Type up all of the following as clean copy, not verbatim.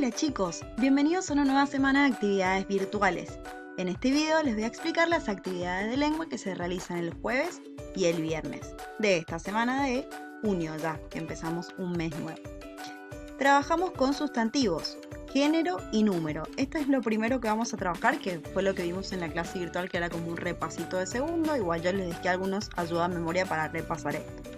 Hola chicos, bienvenidos a una nueva semana de actividades virtuales. En este video les voy a explicar las actividades de lengua que se realizan el jueves y el viernes de esta semana de junio ya, que empezamos un mes nuevo. Trabajamos con sustantivos, género y número. Esto es lo primero que vamos a trabajar, que fue lo que vimos en la clase virtual, que era como un repasito de segundo. Igual yo les dejé algunos ayuda a memoria para repasar esto.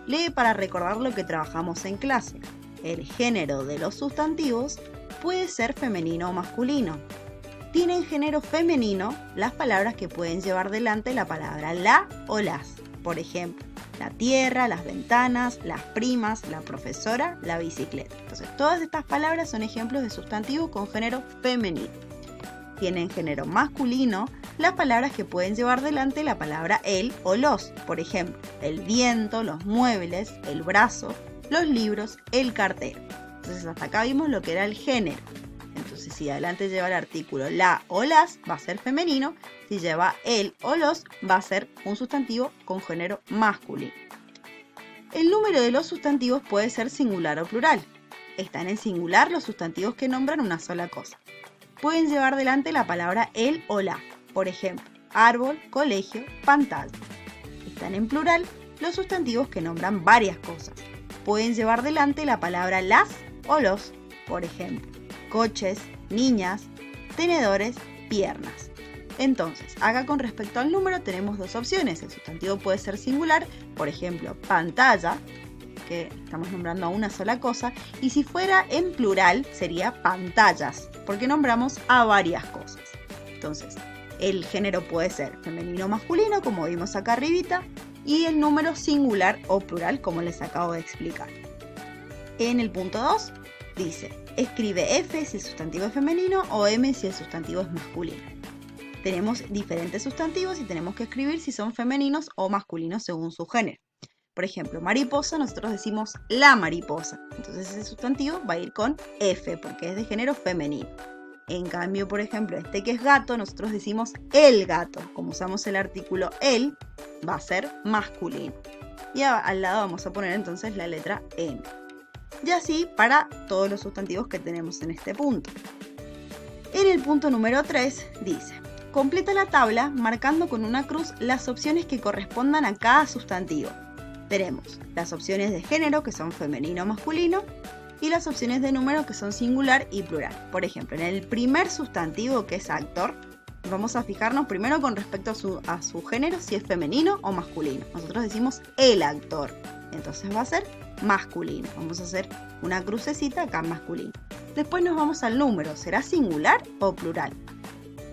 Lee para recordar lo que trabajamos en clase. El género de los sustantivos puede ser femenino o masculino. Tienen género femenino las palabras que pueden llevar delante la palabra la o las. Por ejemplo, la tierra, las ventanas, las primas, la profesora, la bicicleta. Entonces, todas estas palabras son ejemplos de sustantivos con género femenino. Tienen género masculino las palabras que pueden llevar delante la palabra el o los. Por ejemplo, el viento, los muebles, el brazo, los libros, el cartero. Entonces hasta acá vimos lo que era el género. Entonces si adelante lleva el artículo la o las, va a ser femenino. Si lleva el o los, va a ser un sustantivo con género masculino. El número de los sustantivos puede ser singular o plural. Están en singular los sustantivos que nombran una sola cosa. Pueden llevar delante la palabra el o la. Por ejemplo, árbol, colegio, pantalla. Están en plural los sustantivos que nombran varias cosas. Pueden llevar delante la palabra las o los, por ejemplo, coches, niñas, tenedores, piernas. Entonces, acá con respecto al número tenemos dos opciones. El sustantivo puede ser singular, por ejemplo, pantalla, que estamos nombrando a una sola cosa, y si fuera en plural sería pantallas, porque nombramos a varias cosas. Entonces, el género puede ser femenino o masculino, como vimos acá arribita, y el número singular o plural, como les acabo de explicar. En el punto 2 dice, escribe F si el sustantivo es femenino o M si el sustantivo es masculino. Tenemos diferentes sustantivos y tenemos que escribir si son femeninos o masculinos según su género. Por ejemplo, mariposa, nosotros decimos la mariposa. Entonces ese sustantivo va a ir con F porque es de género femenino. En cambio, por ejemplo, este que es gato, nosotros decimos el gato. Como usamos el artículo el, va a ser masculino. Y al lado vamos a poner entonces la letra M. Y así para todos los sustantivos que tenemos en este punto. En el punto número 3 dice, completa la tabla marcando con una cruz las opciones que correspondan a cada sustantivo. Tenemos las opciones de género, que son femenino o masculino, y las opciones de número, que son singular y plural. Por ejemplo, en el primer sustantivo, que es actor, vamos a fijarnos primero con respecto a su género, si es femenino o masculino. Nosotros decimos el actor, entonces va a ser masculino. Vamos a hacer una crucecita acá en masculino. Después nos vamos al número, ¿será singular o plural?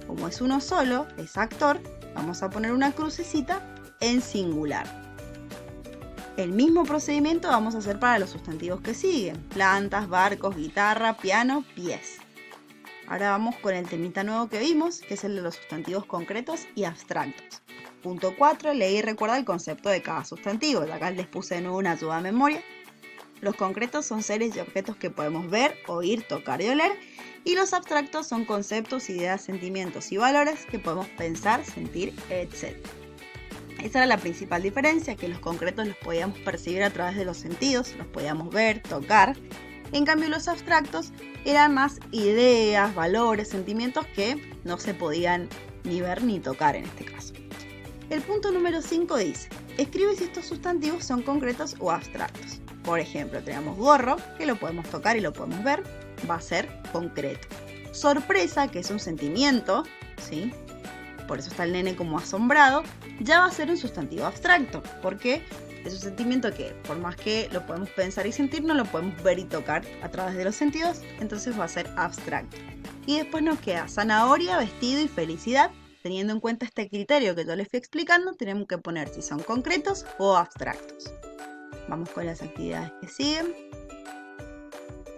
Como es uno solo, es actor, vamos a poner una crucecita en singular. El mismo procedimiento vamos a hacer para los sustantivos que siguen: plantas, barcos, guitarra, piano, pies. Ahora vamos con el temita nuevo que vimos, que es el de los sustantivos concretos y abstractos. Punto 4, lee y recuerda el concepto de cada sustantivo. Acá les puse de nuevo una ayuda a memoria. Los concretos son seres y objetos que podemos ver, oír, tocar y oler. Y los abstractos son conceptos, ideas, sentimientos y valores que podemos pensar, sentir, etc. Esa era la principal diferencia, que los concretos los podíamos percibir a través de los sentidos, los podíamos ver, tocar. En cambio, los abstractos eran más ideas, valores, sentimientos que no se podían ni ver ni tocar en este caso. El punto número 5 dice, escribe si estos sustantivos son concretos o abstractos. Por ejemplo, tenemos gorro, que lo podemos tocar y lo podemos ver, va a ser concreto. Sorpresa, que es un sentimiento, ¿sí? Por eso está el nene como asombrado, ya va a ser un sustantivo abstracto, porque es un sentimiento que por más que lo podemos pensar y sentir, no lo podemos ver y tocar a través de los sentidos, entonces va a ser abstracto. Y después nos queda zanahoria, vestido y felicidad. Teniendo en cuenta este criterio que yo les fui explicando, tenemos que poner si son concretos o abstractos. Vamos con las actividades que siguen.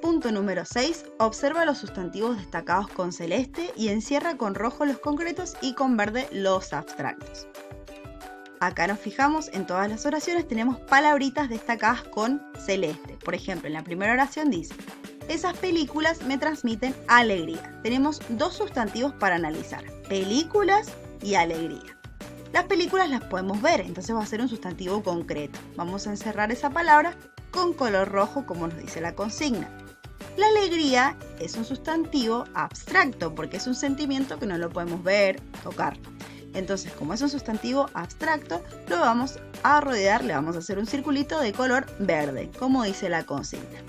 Punto número 6. Observa los sustantivos destacados con celeste y encierra con rojo los concretos y con verde los abstractos. Acá nos fijamos, en todas las oraciones tenemos palabritas destacadas con celeste. Por ejemplo, en la primera oración dice, esas películas me transmiten alegría. Tenemos dos sustantivos para analizar, películas y alegría. Las películas las podemos ver, entonces va a ser un sustantivo concreto. Vamos a encerrar esa palabra con color rojo como nos dice la consigna. La alegría es un sustantivo abstracto porque es un sentimiento que no lo podemos ver, tocar. Entonces, como es un sustantivo abstracto, lo vamos a rodear, le vamos a hacer un circulito de color verde, como dice la consigna.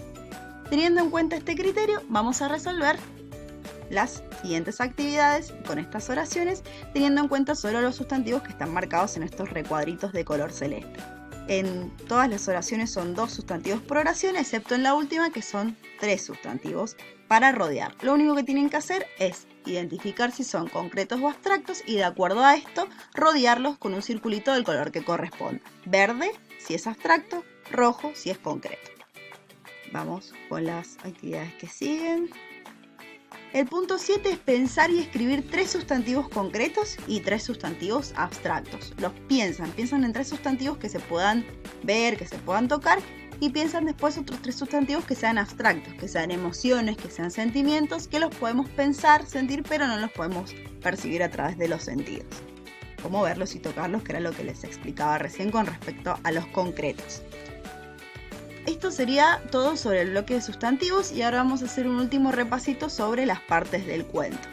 Teniendo en cuenta este criterio, vamos a resolver las siguientes actividades con estas oraciones, teniendo en cuenta solo los sustantivos que están marcados en estos recuadritos de color celeste. En todas las oraciones son 2 sustantivos por oración, excepto en la última que son 3 sustantivos para rodear. Lo único que tienen que hacer es identificar si son concretos o abstractos y de acuerdo a esto rodearlos con un circulito del color que corresponda. Verde si es abstracto, rojo si es concreto. Vamos con las actividades que siguen. El punto 7 es pensar y escribir 3 sustantivos concretos y 3 sustantivos abstractos. Los piensan en 3 sustantivos que se puedan ver, que se puedan tocar, y piensan después otros 3 sustantivos que sean abstractos, que sean emociones, que sean sentimientos, que los podemos pensar, sentir, pero no los podemos percibir a través de los sentidos. Como verlos y tocarlos, que era lo que les explicaba recién con respecto a los concretos. Esto sería todo sobre el bloque de sustantivos y ahora vamos a hacer un último repasito sobre las partes del cuento.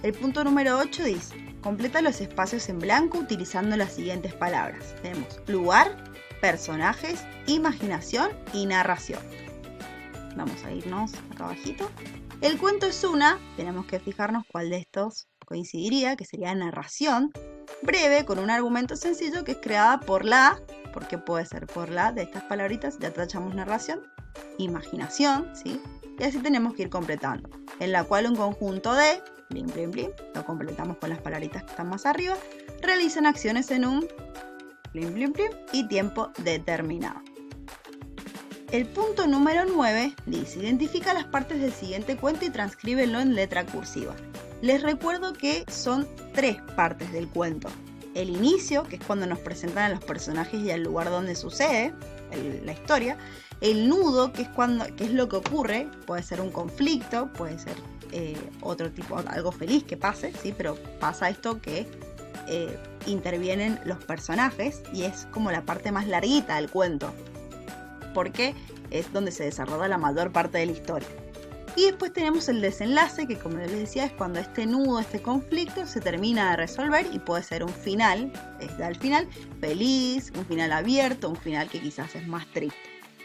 El punto número 8 dice: completa los espacios en blanco utilizando las siguientes palabras. Tenemos lugar, personajes, imaginación y narración. Vamos a irnos acá abajito. El cuento es tenemos que fijarnos cuál de estos coincidiría, que sería narración, breve, con un argumento sencillo que es creada por porque puede ser por de estas palabritas, ya tachamos narración, imaginación, ¿sí? Y así tenemos que ir completando, en la cual un conjunto de, blim, blim, blim, lo completamos con las palabritas que están más arriba, realizan acciones en un, blim, blim, blim, y tiempo determinado. El punto número 9 dice: identifica las partes del siguiente cuento y transcríbelo en letra cursiva. Les recuerdo que son 3 partes del cuento. El inicio, que es cuando nos presentan a los personajes y al lugar donde sucede la historia. El nudo, que es lo que ocurre, puede ser un conflicto, puede ser otro tipo, algo feliz que pase, ¿sí? Pero pasa esto que intervienen los personajes y es como la parte más larguita del cuento, porque es donde se desarrolla la mayor parte de la historia. Y después tenemos el desenlace, que como les decía, es cuando este nudo, este conflicto se termina de resolver y puede ser un final, al final feliz, un final abierto, un final que quizás es más triste.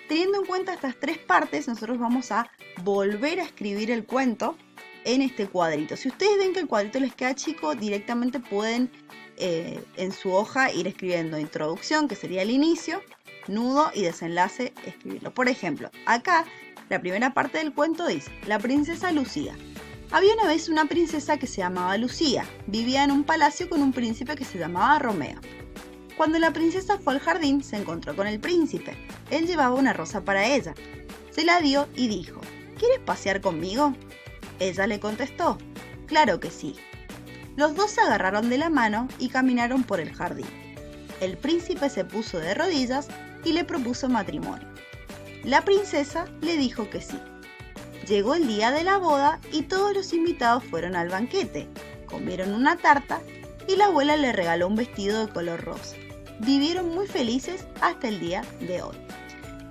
Teniendo en cuenta estas 3 partes, nosotros vamos a volver a escribir el cuento en este cuadrito. Si ustedes ven que el cuadrito les queda chico, directamente pueden en su hoja ir escribiendo introducción, que sería el inicio, nudo y desenlace, escribirlo. Por ejemplo, acá la primera parte del cuento dice: la princesa Lucía. Había una vez una princesa que se llamaba Lucía. Vivía en un palacio con un príncipe que se llamaba Romeo. Cuando la princesa fue al jardín, se encontró con el príncipe. Él llevaba una rosa para ella. Se la dio y dijo: ¿quieres pasear conmigo? Ella le contestó: claro que sí. Los dos se agarraron de la mano y caminaron por el jardín. El príncipe se puso de rodillas y le propuso matrimonio. La princesa le dijo que sí. Llegó el día de la boda y todos los invitados fueron al banquete. Comieron una tarta y la abuela le regaló un vestido de color rosa. Vivieron muy felices hasta el día de hoy.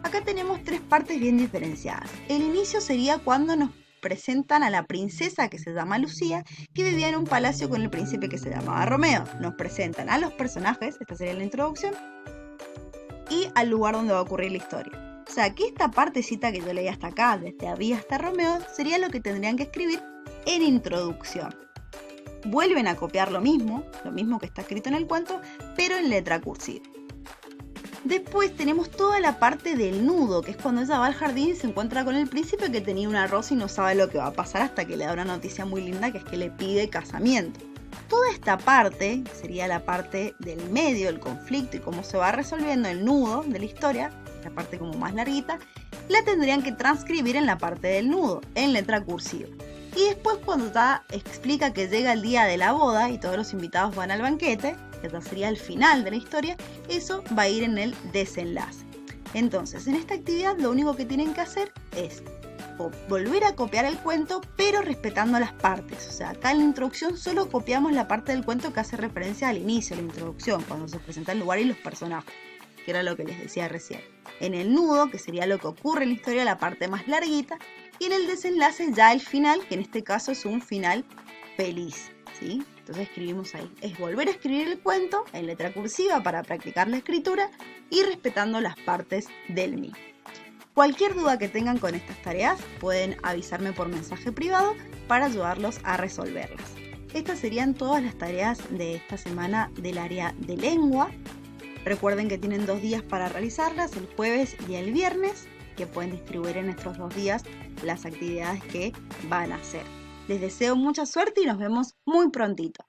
Acá tenemos 3 partes bien diferenciadas. El inicio sería cuando nos presentan a la princesa que se llama Lucía, que vivía en un palacio con el príncipe que se llamaba Romeo. Nos presentan a los personajes, esta sería la introducción, y al lugar donde va a ocurrir la historia. O sea, que esta partecita que yo leí hasta acá, desde había hasta Romeo, sería lo que tendrían que escribir en introducción. Vuelven a copiar lo mismo que está escrito en el cuento, pero en letra cursiva. Después tenemos toda la parte del nudo, que es cuando ella va al jardín y se encuentra con el príncipe que tenía una rosa y no sabe lo que va a pasar hasta que le da una noticia muy linda, que es que le pide casamiento. Toda esta parte, sería la parte del medio, el conflicto y cómo se va resolviendo el nudo de la historia, la parte como más larguita, la tendrían que transcribir en la parte del nudo, en letra cursiva. Y después cuando ya explica que llega el día de la boda y todos los invitados van al banquete, que ya sería el final de la historia, eso va a ir en el desenlace. Entonces, en esta actividad lo único que tienen que hacer es volver a copiar el cuento, pero respetando las partes. O sea, acá en la introducción solo copiamos la parte del cuento que hace referencia al inicio, la introducción, cuando se presenta el lugar y los personajes, que era lo que les decía recién. En el nudo, que sería lo que ocurre en la historia, la parte más larguita, y en el desenlace ya el final, que en este caso es un final feliz, ¿sí? Entonces escribimos ahí, es volver a escribir el cuento en letra cursiva para practicar la escritura y respetando las partes del mismo. Cualquier duda que tengan con estas tareas pueden avisarme por mensaje privado para ayudarlos a resolverlas. Estas serían todas las tareas de esta semana del área de lengua. Recuerden que tienen 2 días para realizarlas, el jueves y el viernes, que pueden distribuir en estos 2 días las actividades que van a hacer. Les deseo mucha suerte y nos vemos muy prontito.